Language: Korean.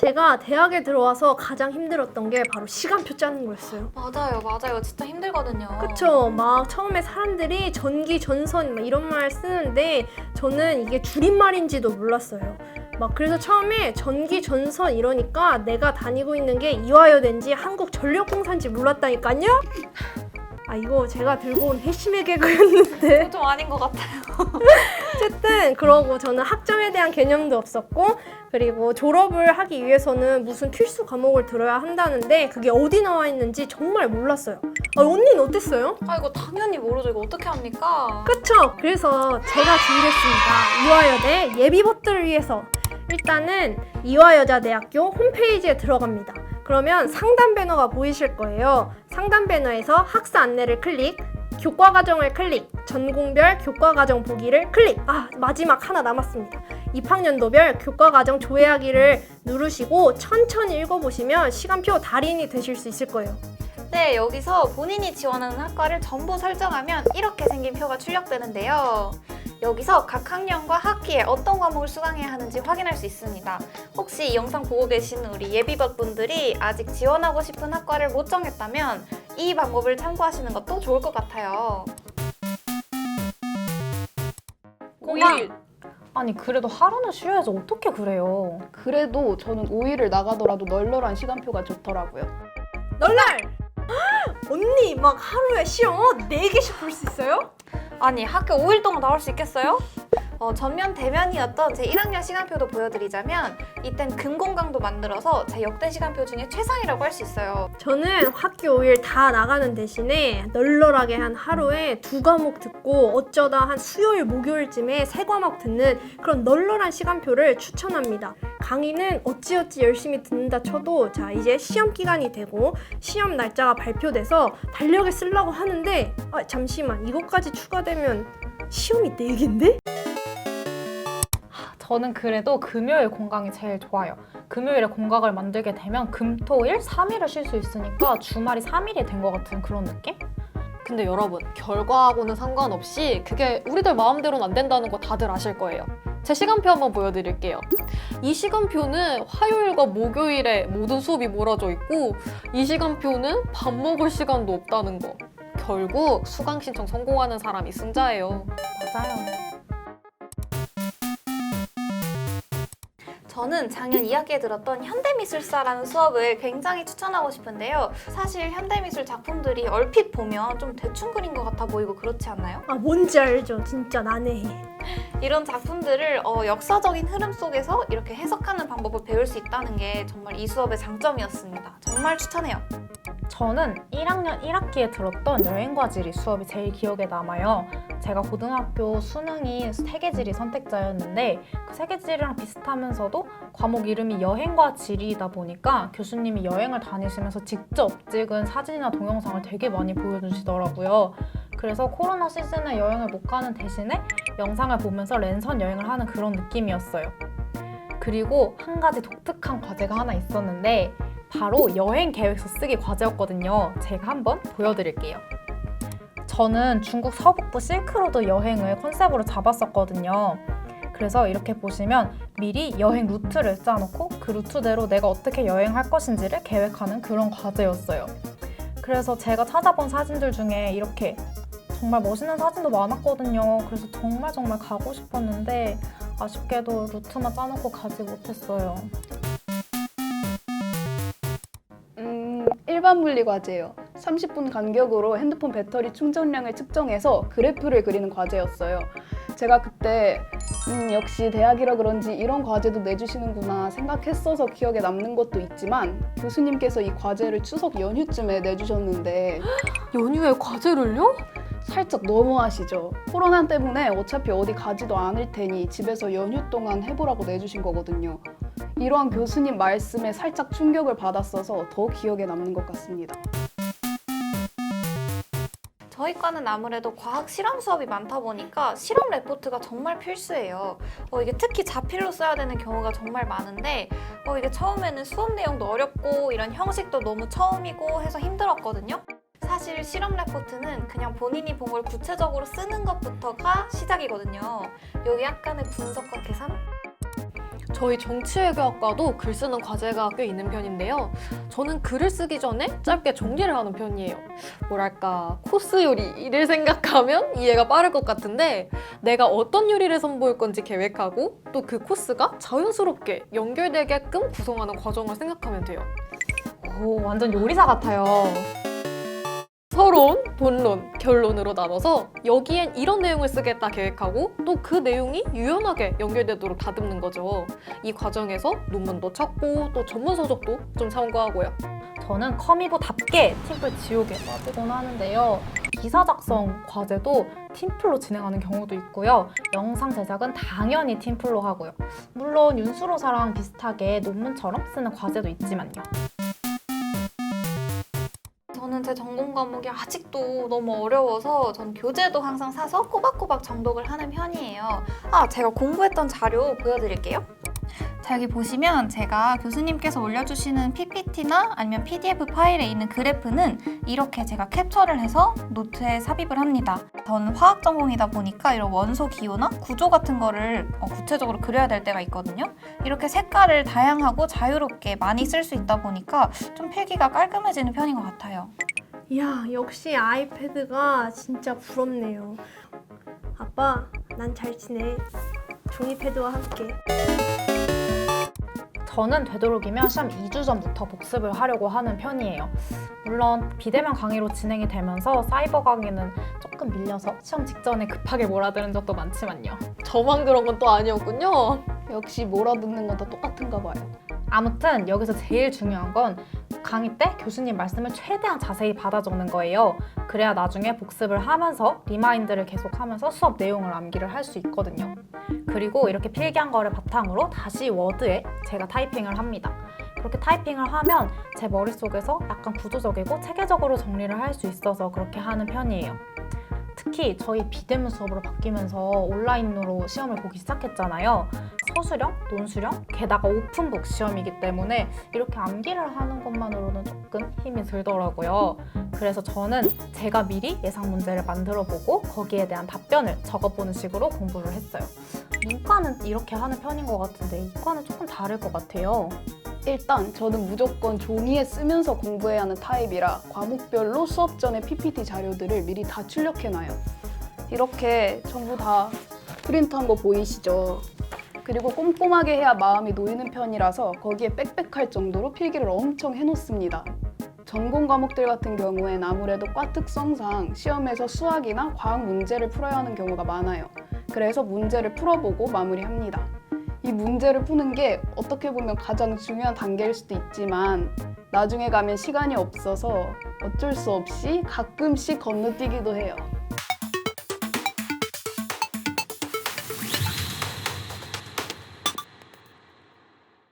제가 대학에 들어와서 가장 힘들었던 게 바로 시간표 짜는 거였어요. 맞아요. 진짜 힘들거든요. 그쵸? 막 처음에 사람들이 전기, 전선 막 이런 말 쓰는데 저는 이게 줄임말인지도 몰랐어요. 막 그래서 처음에 전기, 전선 이러니까 내가 다니고 있는 게 이화여대인지 한국전력공사인지 몰랐다니까요? 아, 이거 제가 들고 온 회심의 개그였는데 좀 아닌 것 같아요. 어쨌든 그러고 저는 학점에 대한 개념도 없었고, 그리고 졸업을 하기 위해서는 무슨 필수 과목을 들어야 한다는데 그게 어디 나와 있는지 정말 몰랐어요. 아, 언니는 어땠어요? 아, 이거 당연히 모르죠. 이거 어떻게 합니까? 그쵸? 그래서 제가 준비했습니다. 이화여대 예비봇들을 위해서. 일단은 이화여자대학교 홈페이지에 들어갑니다. 그러면 상단 배너가 보이실 거예요. 상단 배너에서 학사 안내를 클릭, 교과 과정을 클릭, 전공별 교과 과정 보기를 클릭. 아, 마지막 하나 남았습니다. 입학년도별 교과 과정 조회하기를 누르시고 천천히 읽어보시면 시간표 달인이 되실 수 있을 거예요. 네, 여기서 본인이 지원하는 학과를 전부 설정하면 이렇게 생긴 표가 출력되는데요. 여기서 각 학년과 학기에 어떤 과목을 수강해야 하는지 확인할 수 있습니다. 혹시 이 영상 보고 계시는 우리 예비봇 분들이 아직 지원하고 싶은 학과를 못 정했다면 이 방법을 참고하시는 것도 좋을 것 같아요. 고1 아니 그래도 하루는 쉬어야지 어떻게 그래요. 그래도 저는 5일을 나가더라도 널널한 시간표가 좋더라고요. 널날! 언니 막 하루에 시험 4개씩 볼 수 있어요? 아니, 학교 5일 동안 나올 수 있겠어요? 전면 대면이었던 제 1학년 시간표도 보여드리자면 이땐 금공강도 만들어서 제 역대 시간표 중에 최상이라고 할 수 있어요. 저는 학교 5일 다 나가는 대신에 널널하게 한 하루에 2과목 듣고 어쩌다 한 수요일, 목요일쯤에 3과목 듣는 그런 널널한 시간표를 추천합니다. 강의는 어찌어찌 열심히 듣는다 쳐도 자, 이제 시험 기간이 되고 시험 날짜가 발표돼서 달력에 쓰려고 하는데 잠시만, 이것까지 추가되면 시험이 4개인데? 저는 그래도 금요일 공강이 제일 좋아요. 금요일에 공강을 만들게 되면 금, 토, 일 3일을 쉴 수 있으니까 주말이 3일이 된 것 같은 그런 느낌? 근데 여러분, 결과하고는 상관없이 그게 우리들 마음대로는 안 된다는 거 다들 아실 거예요. 제 시간표 한번 보여드릴게요. 이 시간표는 화요일과 목요일에 모든 수업이 몰아져 있고 이 시간표는 밥 먹을 시간도 없다는 거. 결국 수강 신청 성공하는 사람이 승자예요. 맞아요. 저는 작년 2학기에 들었던 현대미술사라는 수업을 굉장히 추천하고 싶은데요. 사실 현대미술 작품들이 얼핏 보면 좀 대충 그린 것 같아 보이고 그렇지 않나요? 아, 뭔지 알죠? 진짜 난해해. 이런 작품들을 역사적인 흐름 속에서 이렇게 해석하는 방법을 배울 수 있다는 게 정말 이 수업의 장점이었습니다. 정말 추천해요. 저는 1학년 1학기에 들었던 여행과지리 수업이 제일 기억에 남아요. 제가 고등학교 수능이 세계지리 선택자였는데 그 세계지리랑 비슷하면서도 과목 이름이 여행과 지리이다 보니까 교수님이 여행을 다니시면서 직접 찍은 사진이나 동영상을 되게 많이 보여주시더라고요. 그래서 코로나 시즌에 여행을 못 가는 대신에 영상을 보면서 랜선 여행을 하는 그런 느낌이었어요. 그리고 한 가지 독특한 과제가 하나 있었는데 바로 여행 계획서 쓰기 과제였거든요. 제가 한번 보여드릴게요. 저는 중국 서북부 실크로드 여행을 컨셉으로 잡았었거든요. 그래서 이렇게 보시면 미리 여행 루트를 짜놓고 그 루트대로 내가 어떻게 여행할 것인지를 계획하는 그런 과제였어요. 그래서 제가 찾아본 사진들 중에 이렇게 정말 멋있는 사진도 많았거든요. 그래서 정말 가고 싶었는데 아쉽게도 루트만 짜놓고 가지 못했어요. 일반 물리 과제예요. 30분 간격으로 핸드폰 배터리 충전량을 측정해서 그래프를 그리는 과제였어요. 제가 그때 역시 대학이라 그런지 이런 과제도 내주시는구나 생각했어서 기억에 남는 것도 있지만 교수님께서 이 과제를 추석 연휴쯤에 내주셨는데 연휴에 과제를요? 살짝 너무하시죠? 코로나 때문에 어차피 어디 가지도 않을 테니 집에서 연휴 동안 해보라고 내주신 거거든요. 이러한 교수님 말씀에 살짝 충격을 받았어서 더 기억에 남는 것 같습니다. 저희 과는 아무래도 과학 실험 수업이 많다 보니까 실험 레포트가 정말 필수예요. 이게 특히 자필로 써야 되는 경우가 정말 많은데 이게 처음에는 수업 내용도 어렵고 이런 형식도 너무 처음이고 해서 힘들었거든요. 사실 실험 레포트는 그냥 본인이 본 걸 구체적으로 쓰는 것부터가 시작이거든요. 여기 약간의 분석과 계산? 저희 정치외교학과도 글 쓰는 과제가 꽤 있는 편인데요. 저는 글을 쓰기 전에 짧게 정리를 하는 편이에요. 뭐랄까, 코스 요리를 생각하면 이해가 빠를 것 같은데 내가 어떤 요리를 선보일 건지 계획하고 또 그 코스가 자연스럽게 연결되게끔 구성하는 과정을 생각하면 돼요. 오, 완전 요리사 같아요. 서론, 본론, 결론으로 나눠서 여기엔 이런 내용을 쓰겠다 계획하고 또 그 내용이 유연하게 연결되도록 다듬는 거죠. 이 과정에서 논문도 찾고 또 전문 서적도 좀 참고하고요. 저는 커미보답게 팀플 지옥에 빠지곤 하는데요. 기사 작성 과제도 팀플로 진행하는 경우도 있고요. 영상 제작은 당연히 팀플로 하고요. 물론 윤수로사랑 비슷하게 논문처럼 쓰는 과제도 있지만요. 저는 제 전공 과목이 아직도 너무 어려워서 전 교재도 항상 사서 꼬박꼬박 정독을 하는 편이에요. 제가 공부했던 자료 보여드릴게요. 자, 여기 보시면 제가 교수님께서 올려주시는 PPT나 아니면 PDF 파일에 있는 그래프는 이렇게 제가 캡처를 해서 노트에 삽입을 합니다. 저는 화학 전공이다 보니까 이런 원소 기호나 구조 같은 거를 구체적으로 그려야 될 때가 있거든요. 이렇게 색깔을 다양하고 자유롭게 많이 쓸 수 있다 보니까 좀 필기가 깔끔해지는 편인 것 같아요. 이야, 역시 아이패드가 진짜 부럽네요. 아빠, 난 잘 지내. 종이패드와 함께. 저는 되도록이면 시험 2주 전부터 복습을 하려고 하는 편이에요. 물론 비대면 강의로 진행이 되면서 사이버 강의는 조금 밀려서 시험 직전에 급하게 몰아드는 적도 많지만요. 저만 그런 건 또 아니었군요. 역시 몰아듣는 건 다 똑같은가 봐요. 아무튼 여기서 제일 중요한 건 강의 때 교수님 말씀을 최대한 자세히 받아 적는 거예요. 그래야 나중에 복습을 하면서 리마인드를 계속하면서 수업 내용을 암기를 할 수 있거든요. 그리고 이렇게 필기한 거를 바탕으로 다시 워드에 제가 타이핑을 합니다. 그렇게 타이핑을 하면 제 머릿속에서 약간 구조적이고 체계적으로 정리를 할 수 있어서 그렇게 하는 편이에요. 특히 저희 비대면 수업으로 바뀌면서 온라인으로 시험을 보기 시작했잖아요. 서술형, 논술형, 게다가 오픈북 시험이기 때문에 이렇게 암기를 하는 것만으로는 조금 힘이 들더라고요. 그래서 저는 제가 미리 예상 문제를 만들어보고 거기에 대한 답변을 적어보는 식으로 공부를 했어요. 문과는 이렇게 하는 편인 것 같은데 이과는 조금 다를 것 같아요. 일단 저는 무조건 종이에 쓰면서 공부해야 하는 타입이라 과목별로 수업 전에 PPT 자료들을 미리 다 출력해놔요. 이렇게 전부 다 프린트한 거 보이시죠? 그리고 꼼꼼하게 해야 마음이 놓이는 편이라서 거기에 빽빽할 정도로 필기를 엄청 해놓습니다. 전공 과목들 같은 경우엔 아무래도 과 특성상 시험에서 수학이나 과학 문제를 풀어야 하는 경우가 많아요. 그래서 문제를 풀어보고 마무리합니다. 이 문제를 푸는 게 어떻게 보면 가장 중요한 단계일 수도 있지만 나중에 가면 시간이 없어서 어쩔 수 없이 가끔씩 건너뛰기도 해요.